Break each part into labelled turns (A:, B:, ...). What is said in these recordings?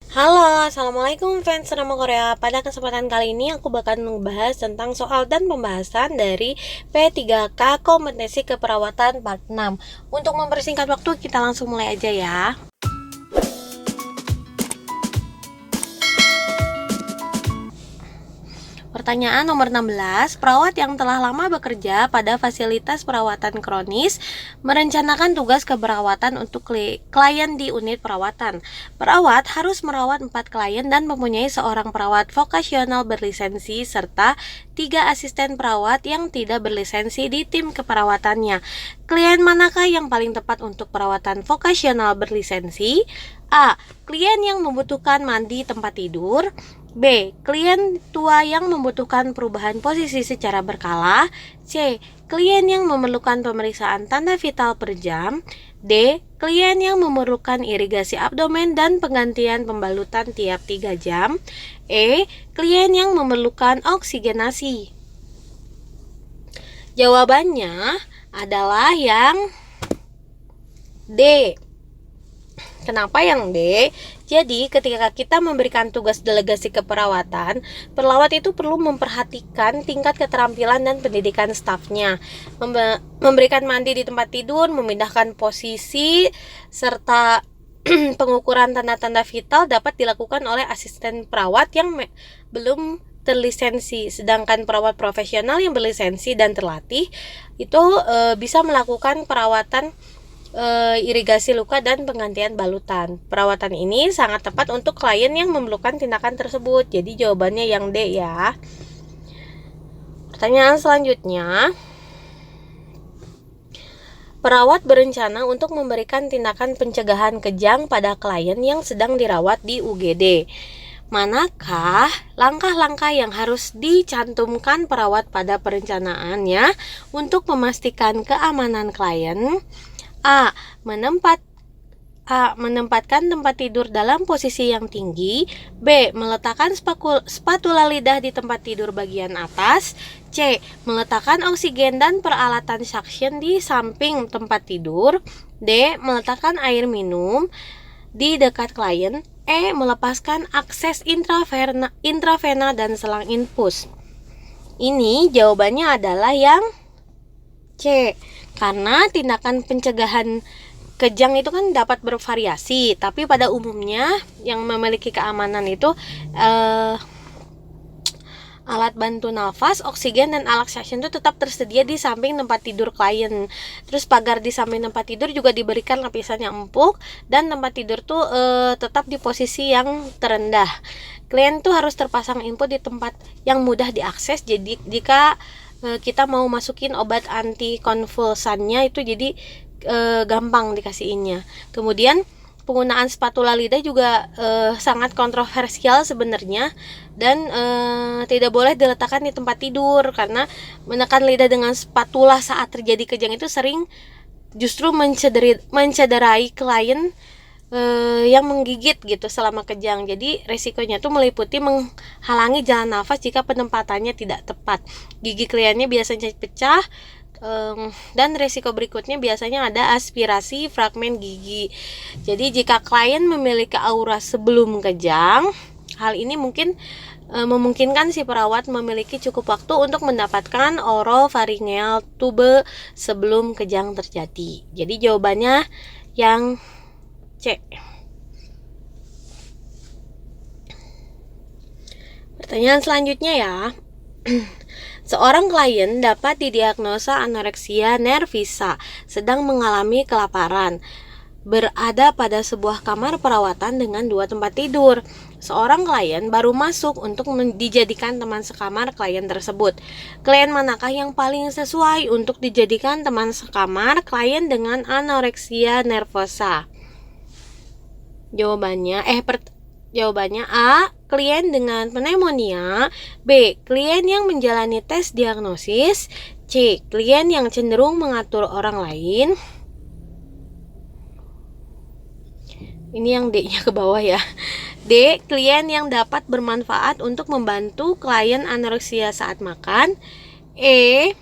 A: Halo, Assalamualaikum fans drama Korea. Pada kesempatan kali ini aku bakal membahas tentang soal dan pembahasan dari P3K Kompetensi Keperawatan Part 6. Untuk mempersingkat waktu, kita langsung mulai aja ya. Pertanyaan nomor 16, perawat yang telah lama bekerja pada fasilitas perawatan kronis merencanakan tugas keperawatan untuk klien di unit perawatan. Perawat harus merawat 4 klien dan mempunyai seorang perawat vokasional berlisensi serta 3 asisten perawat yang tidak berlisensi di tim keperawatannya. Klien manakah yang paling tepat untuk perawatan vokasional berlisensi? A. Klien yang membutuhkan mandi tempat tidur. B. Klien tua yang membutuhkan perubahan posisi secara berkala. C. Klien yang memerlukan pemeriksaan tanda vital per jam. D. Klien yang memerlukan irigasi abdomen dan penggantian pembalutan tiap 3 jam. E. Klien yang memerlukan oksigenasi. Jawabannya adalah yang D. Kenapa yang D? Jadi ketika kita memberikan tugas delegasi keperawatan, perawat itu perlu memperhatikan tingkat keterampilan dan pendidikan stafnya, memberikan mandi di tempat tidur, memindahkan posisi, serta pengukuran tanda-tanda vital dapat dilakukan oleh asisten perawat yang belum terlisensi. Sedangkan perawat profesional yang berlisensi dan terlatih itu bisa melakukan perawatan irigasi luka dan penggantian balutan. Perawatan ini sangat tepat untuk klien yang memerlukan tindakan tersebut. Jadi jawabannya yang D ya. Pertanyaan selanjutnya, perawat berencana untuk memberikan tindakan pencegahan kejang pada klien yang sedang dirawat di UGD. Manakah langkah-langkah yang harus dicantumkan perawat pada perencanaannya untuk memastikan keamanan klien? A. Menempatkan tempat tidur dalam posisi yang tinggi. B. Meletakkan spatula lidah di tempat tidur bagian atas. C. Meletakkan oksigen dan peralatan suction di samping tempat tidur. D. Meletakkan air minum di dekat klien. E. Melepaskan akses intravena dan selang infus. Ini jawabannya adalah yang C. Karena tindakan pencegahan kejang itu kan dapat bervariasi, tapi pada umumnya yang memiliki keamanan itu alat bantu nafas, oksigen, dan alat suction itu tetap tersedia di samping tempat tidur klien. Terus pagar di samping tempat tidur juga diberikan lapisan yang empuk, dan tempat tidur tuh tetap di posisi yang terendah. Klien tuh harus terpasang input di tempat yang mudah diakses. Jadi jika kita mau masukin obat anti konvulsannya itu jadi gampang dikasihinnya. Kemudian penggunaan spatula lidah juga sangat kontroversial sebenarnya, dan tidak boleh diletakkan di tempat tidur karena menekan lidah dengan spatula saat terjadi kejang itu sering justru mencederai klien yang menggigit gitu selama kejang. Jadi resikonya tuh meliputi menghalangi jalan nafas jika penempatannya tidak tepat. Gigi kliennya biasanya pecah, dan resiko berikutnya biasanya ada aspirasi fragmen gigi. Jadi jika klien memiliki aura sebelum kejang, hal ini memungkinkan si perawat memiliki cukup waktu untuk mendapatkan oropharyngeal tube sebelum kejang terjadi. Jadi jawabannya yang C. Pertanyaan selanjutnya ya. Seorang klien dapat didiagnosa anoreksia nervisa, sedang mengalami kelaparan, berada pada sebuah kamar perawatan dengan 2 tempat tidur. Seorang klien baru masuk untuk dijadikan teman sekamar klien tersebut. Klien manakah yang paling sesuai untuk dijadikan teman sekamar klien dengan anoreksia nervosa? Jawabannya A. Klien dengan pneumonia. B. Klien yang menjalani tes diagnosis. C. Klien yang cenderung mengatur orang lain. Ini yang D-nya ke bawah ya. D. Klien yang dapat bermanfaat untuk membantu klien anoreksia saat makan. E.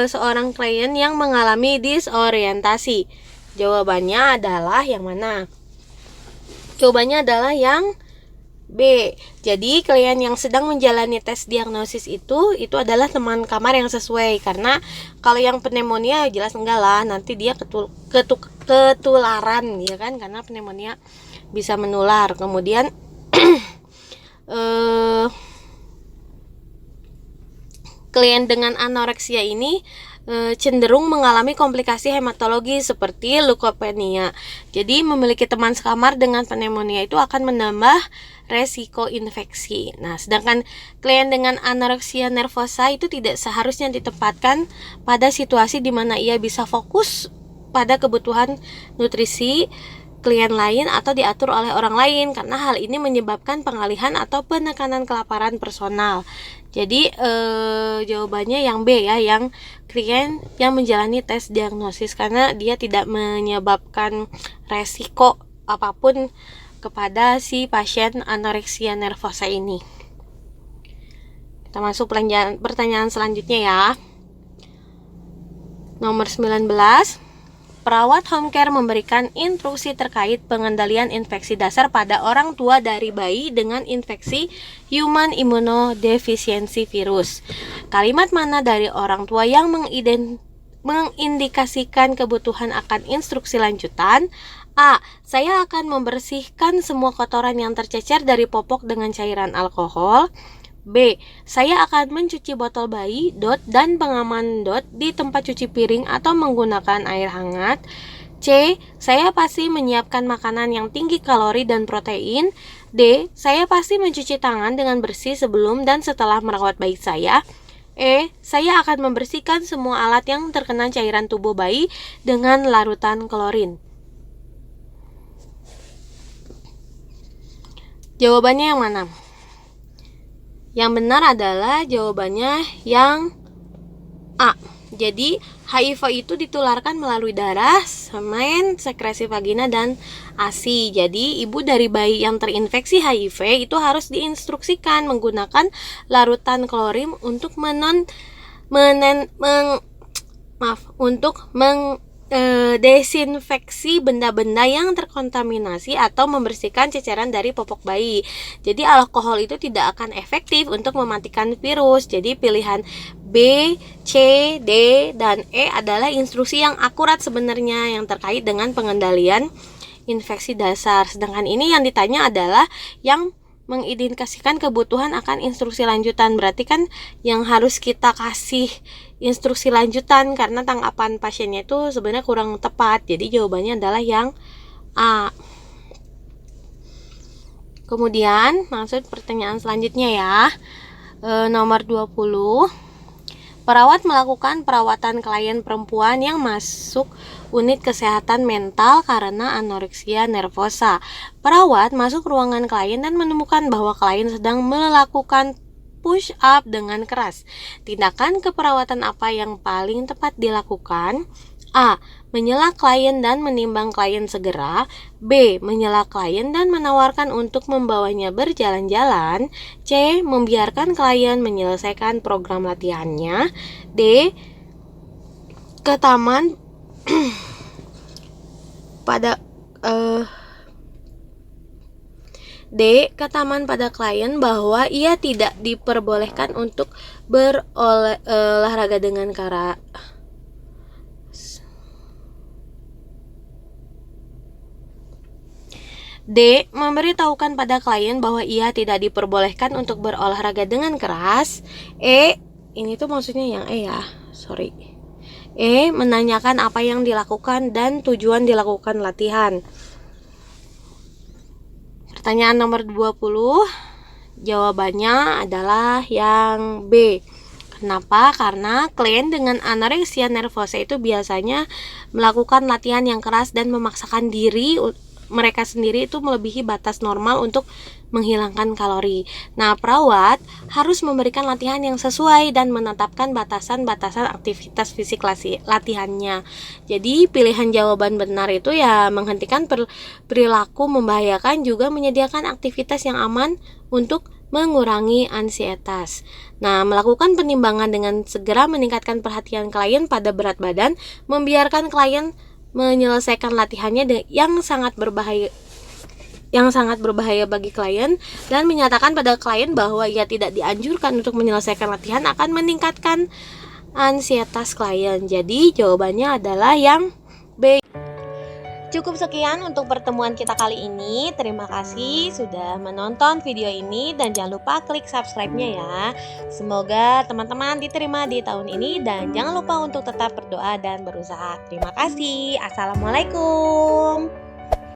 A: seorang klien yang mengalami disorientasi? Jawabannya adalah yang mana? Jawabannya adalah yang B. Jadi klien yang sedang menjalani tes diagnosis itu adalah teman kamar yang sesuai. Karena kalau yang pneumonia jelas enggak lah, nanti dia ketularan ya kan, karena pneumonia bisa menular. Kemudian klien dengan anoreksia ini cenderung mengalami komplikasi hematologi seperti leukopenia. Jadi memiliki teman sekamar dengan pneumonia itu akan menambah resiko infeksi. Nah, sedangkan klien dengan anoreksia nervosa itu tidak seharusnya ditempatkan pada situasi di mana ia bisa fokus pada kebutuhan nutrisi klien lain atau diatur oleh orang lain, karena hal ini menyebabkan pengalihan atau penekanan kelaparan personal. Jadi jawabannya yang B ya, yang klien yang menjalani tes diagnosis, karena dia tidak menyebabkan resiko apapun kepada si pasien anoreksia nervosa ini. Kita masuk pertanyaan selanjutnya ya. Nomor 19. Perawat home care memberikan instruksi terkait pengendalian infeksi dasar pada orang tua dari bayi dengan infeksi human immunodeficiency virus. Kalimat mana dari orang tua yang mengindikasikan kebutuhan akan instruksi lanjutan? A. Saya akan membersihkan semua kotoran yang tercecer dari popok dengan cairan alkohol. B. Saya akan mencuci botol bayi dan pengaman di tempat cuci piring atau menggunakan air hangat. C. Saya pasti menyiapkan makanan yang tinggi kalori dan protein. D. Saya pasti mencuci tangan dengan bersih sebelum dan setelah merawat bayi saya. E. Saya akan membersihkan semua alat yang terkena cairan tubuh bayi dengan larutan klorin. Jawabannya yang mana? Yang benar adalah jawabannya yang A. Jadi HIV itu ditularkan melalui darah, semen, sekresi vagina, dan ASI. Jadi ibu dari bayi yang terinfeksi HIV itu harus diinstruksikan menggunakan larutan klorin untuk desinfeksi benda-benda yang terkontaminasi atau membersihkan ceceran dari popok bayi. Jadi alkohol itu tidak akan efektif untuk mematikan virus. Jadi pilihan B, C, D, dan E adalah instruksi yang akurat sebenarnya yang terkait dengan pengendalian infeksi dasar. Sedangkan ini yang ditanya adalah yang mengindikasikan kebutuhan akan instruksi lanjutan. Berarti kan yang harus kita kasih instruksi lanjutan karena tanggapan pasiennya itu sebenarnya kurang tepat. Jadi jawabannya adalah yang A. Kemudian maksud pertanyaan selanjutnya ya. Nomor 20. Perawat melakukan perawatan klien perempuan yang masuk unit kesehatan mental karena anoreksia nervosa. Perawat masuk ruangan klien dan menemukan bahwa klien sedang melakukan push up dengan keras. Tindakan keperawatan apa yang paling tepat dilakukan? A. Menyela klien dan menimbang klien segera. B. Menyela klien dan menawarkan untuk membawanya berjalan-jalan. C. Membiarkan klien menyelesaikan program latihannya. D. Ke taman pada klien bahwa ia tidak diperbolehkan untuk berolahraga dengan keras. D. Memberitahukan pada klien bahwa ia tidak diperbolehkan untuk berolahraga dengan keras. E. Ini tuh maksudnya yang E ya, sorry. E. Menanyakan apa yang dilakukan dan tujuan dilakukan latihan. Pertanyaan nomor 20. Jawabannya adalah yang B. Kenapa? Karena klien dengan anoreksia nervosa itu biasanya melakukan latihan yang keras dan memaksakan diri mereka sendiri itu melebihi batas normal untuk menghilangkan kalori. Nah, perawat harus memberikan latihan yang sesuai dan menetapkan batasan-batasan aktivitas fisik latihannya. Jadi, pilihan jawaban benar itu ya menghentikan perilaku membahayakan, juga menyediakan aktivitas yang aman untuk mengurangi ansietas. Nah, melakukan penimbangan dengan segera meningkatkan perhatian klien pada berat badan, membiarkan klien menyelesaikan latihannya yang sangat berbahaya bagi klien, dan menyatakan pada klien bahwa ia tidak dianjurkan untuk menyelesaikan latihan akan meningkatkan ansietas klien. Jadi jawabannya adalah yang B. Cukup sekian untuk pertemuan kita kali ini. Terima kasih sudah menonton video ini dan jangan lupa klik subscribe-nya ya. Semoga teman-teman diterima di tahun ini dan jangan lupa untuk tetap berdoa dan berusaha. Terima kasih. Assalamualaikum.